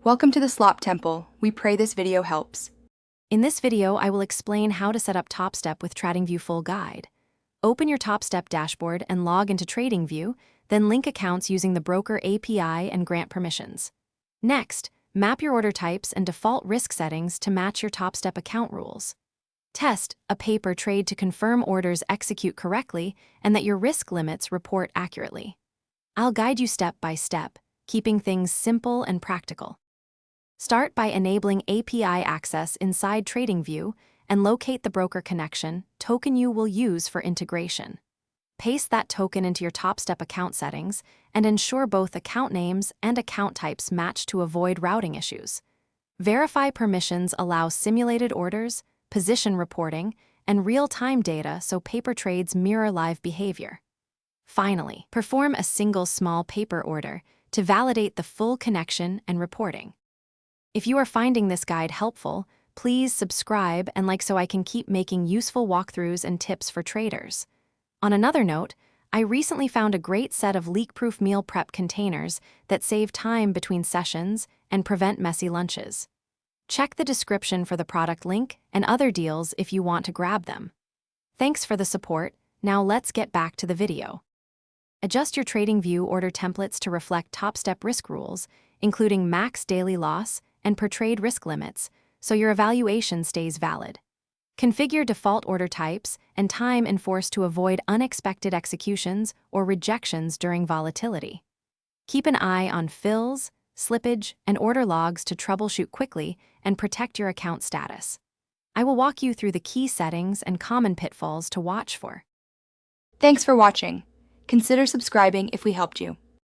Welcome to the Slop Temple. We pray this video helps. In this video, I will explain how to set up Topstep with TradingView Full Guide. Open your Topstep dashboard and log into TradingView, then link accounts using the broker API and grant permissions. Next, map your order types and default risk settings to match your Topstep account rules. Test a paper trade to confirm orders execute correctly and that your risk limits report accurately. I'll guide you step by step, keeping things simple and practical. Start by enabling API access inside TradingView and locate the broker connection token you will use for integration. Paste that token into your Topstep account settings and ensure both account names and account types match to avoid routing issues. Verify permissions allow simulated orders, position reporting, and real-time data so paper trades mirror live behavior. Finally, perform a single small paper order to validate the full connection and reporting. If you are finding this guide helpful, please subscribe and like so I can keep making useful walkthroughs and tips for traders. On another note, I recently found a great set of leak-proof meal prep containers that save time between sessions and prevent messy lunches. Check the description for the product link and other deals if you want to grab them. Thanks for the support. Now let's get back to the video. Adjust your TradingView order templates to reflect Topstep risk rules, including max daily loss and per trade risk limits, so your evaluation stays valid. Configure default order types and time enforced to avoid unexpected executions or rejections during volatility. Keep an eye on fills, slippage, and order logs to troubleshoot quickly and protect your account status. I will walk you through the key settings and common pitfalls to watch for. Thanks for watching. Consider subscribing if we helped you.